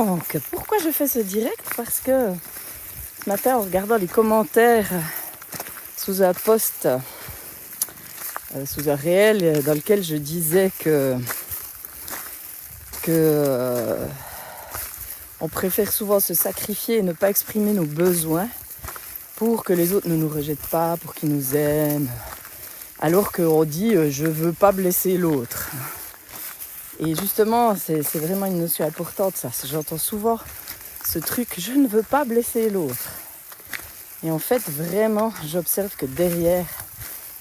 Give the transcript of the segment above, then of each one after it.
Donc, pourquoi je fais ce direct? Parce que ce matin, en regardant les commentaires sous un post, sous un réel dans lequel je disais que on préfère souvent se sacrifier et ne pas exprimer nos besoins pour que les autres ne nous rejettent pas, pour qu'ils nous aiment, alors qu'on dit je veux pas blesser l'autre. Et justement, c'est vraiment une notion importante, ça. J'entends souvent ce truc, je ne veux pas blesser l'autre. Et en fait, vraiment, j'observe que derrière,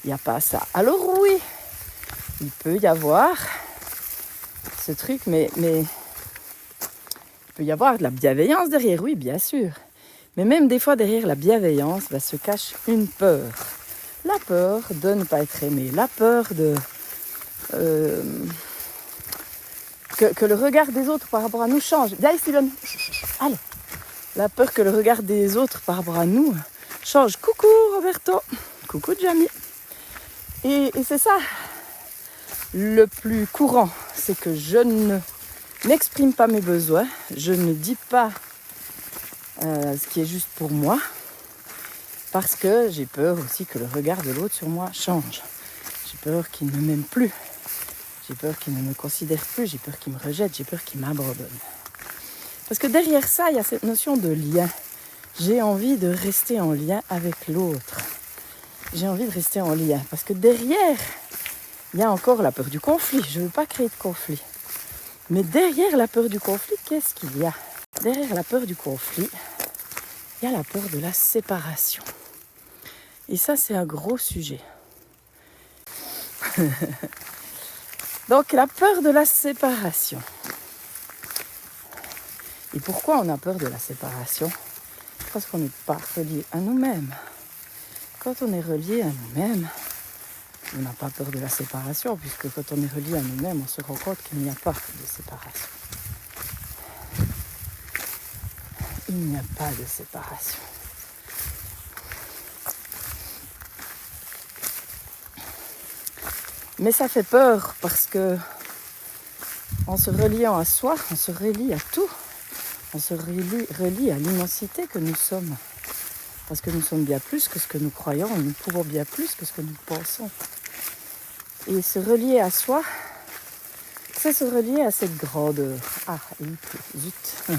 il n'y a pas ça. Alors oui, il peut y avoir ce truc, mais il peut y avoir de la bienveillance derrière, oui, bien sûr. Mais même des fois, derrière la bienveillance, se cache une peur. La peur de ne pas être aimé, la peur de... Que le regard des autres par rapport à nous change. Viens, Steven. Allez. La peur que le regard des autres par rapport à nous change. Coucou Roberto. Coucou Jamie. Et c'est ça le plus courant. C'est que je n'exprime pas mes besoins. Je ne dis pas ce qui est juste pour moi. Parce que j'ai peur aussi que le regard de l'autre sur moi change. J'ai peur qu'il ne m'aime plus. J'ai peur qu'il ne me considère plus, j'ai peur qu'il me rejette, j'ai peur qu'il m'abandonne. Parce que derrière ça, il y a cette notion de lien. J'ai envie de rester en lien avec l'autre. J'ai envie de rester en lien. Parce que derrière, il y a encore la peur du conflit. Je ne veux pas créer de conflit. Mais derrière la peur du conflit, qu'est-ce qu'il y a? Derrière la peur du conflit, il y a la peur de la séparation. Et ça, c'est un gros sujet. Donc, la peur de la séparation. Et pourquoi on a peur de la séparation? Parce qu'on n'est pas relié à nous-mêmes. Quand on est relié à nous-mêmes, on n'a pas peur de la séparation, puisque quand on est relié à nous-mêmes, on se rend compte qu'il n'y a pas de séparation. Il n'y a pas de séparation. Mais ça fait peur parce que en se reliant à soi, on se relie à tout. On se relie à l'immensité que nous sommes. Parce que nous sommes bien plus que ce que nous croyons, et nous pouvons bien plus que ce que nous pensons. Et se relier à soi, c'est se relier à cette grandeur. Ah, il pleut, zut.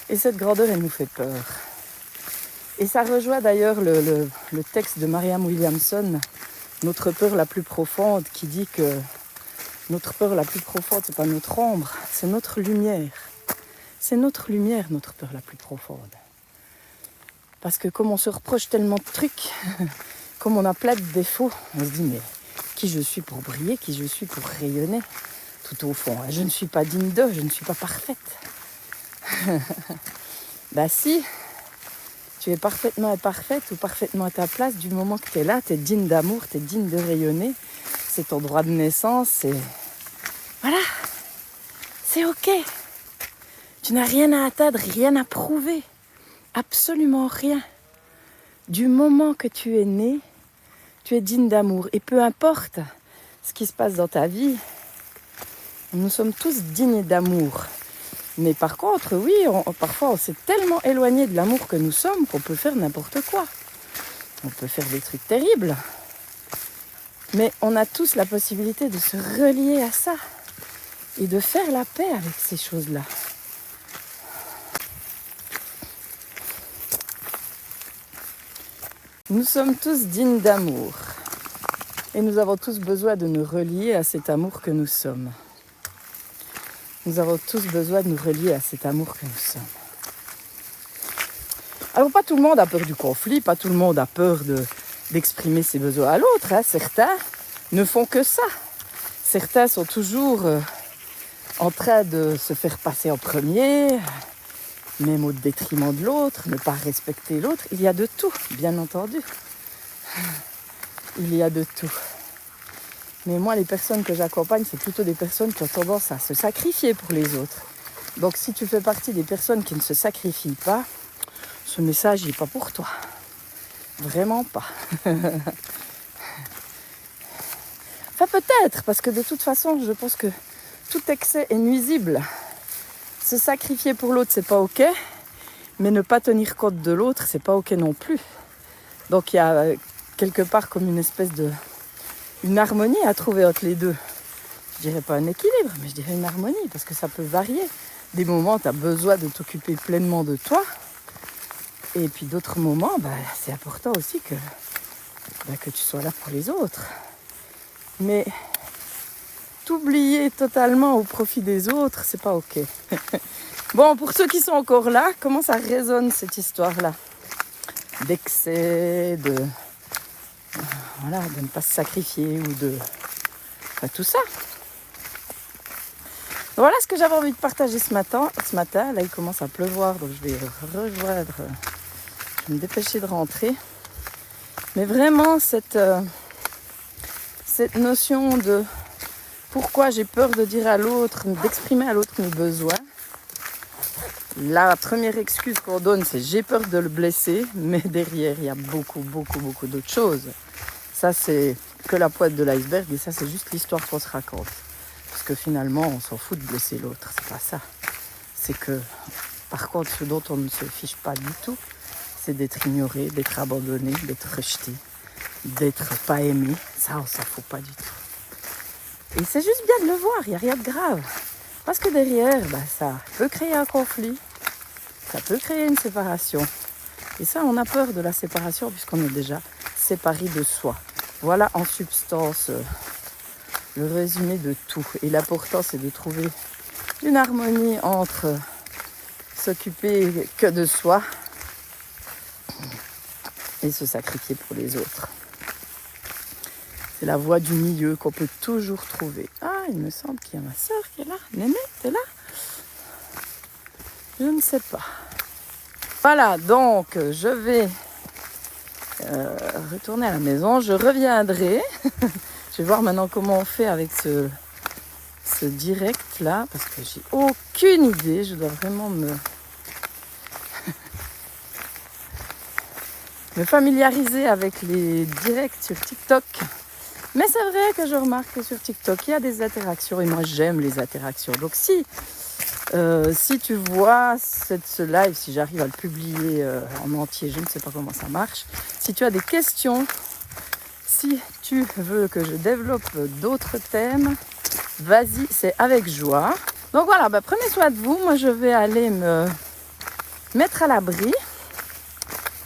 Et cette grandeur, elle nous fait peur. Et ça rejoint d'ailleurs le texte de Marianne Williamson, Notre peur la plus profonde, qui dit que notre peur la plus profonde, c'est pas notre ombre, c'est notre lumière. C'est notre lumière, notre peur la plus profonde. Parce que comme on se reproche tellement de trucs, comme on a plein de défauts, on se dit mais qui je suis pour briller, qui je suis pour rayonner? Tout au fond, je ne suis pas digne d'eux, je ne suis pas parfaite. Si, tu es parfaitement imparfaite ou parfaitement à ta place, du moment que tu es là, tu es digne d'amour, tu es digne de rayonner. C'est ton droit de naissance, c'est... Voilà, c'est ok. Tu n'as rien à atteindre, rien à prouver. Absolument rien. Du moment que tu es né, tu es digne d'amour. Et peu importe ce qui se passe dans ta vie, nous sommes tous dignes d'amour. Mais par contre, oui, parfois on s'est tellement éloigné de l'amour que nous sommes qu'on peut faire n'importe quoi. On peut faire des trucs terribles. Mais on a tous la possibilité de se relier à ça et de faire la paix avec ces choses-là. Nous sommes tous dignes d'amour. Et nous avons tous besoin de nous relier à cet amour que nous sommes. Nous avons tous besoin de nous relier à cet amour que nous sommes. Alors pas tout le monde a peur du conflit, pas tout le monde a peur d'exprimer ses besoins à l'autre. Certains ne font que ça. Certains sont toujours en train de se faire passer en premier, même au détriment de l'autre, ne pas respecter l'autre. Il y a de tout, bien entendu. Il y a de tout. Mais moi, les personnes que j'accompagne, c'est plutôt des personnes qui ont tendance à se sacrifier pour les autres. Donc si tu fais partie des personnes qui ne se sacrifient pas, ce message n'est pas pour toi. Vraiment pas. Enfin peut-être, parce que de toute façon, je pense que tout excès est nuisible. se sacrifier pour l'autre, c'est pas ok, mais ne pas tenir compte de l'autre, c'est pas ok non plus. Donc il y a quelque part comme une espèce de... une harmonie à trouver entre les deux. Je dirais pas un équilibre, mais je dirais une harmonie, parce que ça peut varier. Des moments, tu as besoin de t'occuper pleinement de toi, et puis d'autres moments, c'est important aussi que tu sois là pour les autres. Mais t'oublier totalement au profit des autres, c'est pas ok. Bon, pour ceux qui sont encore là, comment ça résonne cette histoire-là d'excès, de ne pas se sacrifier ou de... Enfin, tout ça. Voilà ce que j'avais envie de partager ce matin. Là, il commence à pleuvoir, donc je vais rejoindre... Je vais me dépêcher de rentrer. Mais vraiment, cette notion de pourquoi j'ai peur de dire à l'autre, d'exprimer à l'autre mes besoins. La première excuse qu'on donne, c'est j'ai peur de le blesser, mais derrière, il y a beaucoup d'autres choses. Ça, c'est que la pointe de l'iceberg, et ça, c'est juste l'histoire qu'on se raconte. Parce que finalement, on s'en fout de blesser l'autre, c'est pas ça. C'est que, par contre, ce dont on ne se fiche pas du tout, c'est d'être ignoré, d'être abandonné, d'être rejeté, d'être pas aimé. Ça, on s'en fout pas du tout. Et c'est juste bien de le voir, il n'y a rien de grave. Parce que derrière, ça peut créer un conflit, ça peut créer une séparation. Et ça, on a peur de la séparation puisqu'on est déjà séparé de soi. Voilà en substance le résumé de tout. Et l'important, c'est de trouver une harmonie entre s'occuper que de soi et se sacrifier pour les autres. C'est la voie du milieu qu'on peut toujours trouver. Ah, il me semble qu'il y a ma soeur qui est là. Néné, t'es là? Je ne sais pas. Voilà, donc je vais retourner à la maison. Je reviendrai. Je vais voir maintenant comment on fait avec ce direct là, parce que j'ai aucune idée. Je dois vraiment me familiariser avec les directs sur TikTok. Mais c'est vrai que je remarque que sur TikTok, il y a des interactions et moi j'aime les interactions. Donc si tu vois ce live, si j'arrive à le publier en entier, je ne sais pas comment ça marche. Si tu as des questions, si tu veux que je développe d'autres thèmes, vas-y, c'est avec joie. Donc voilà, prenez soin de vous. Moi je vais aller me mettre à l'abri.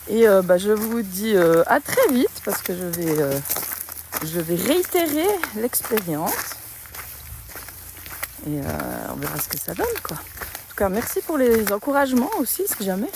Et je vous dis à très vite parce que je vais réitérer l'expérience et on verra ce que ça donne, quoi. En tout cas, merci pour les encouragements aussi, si jamais.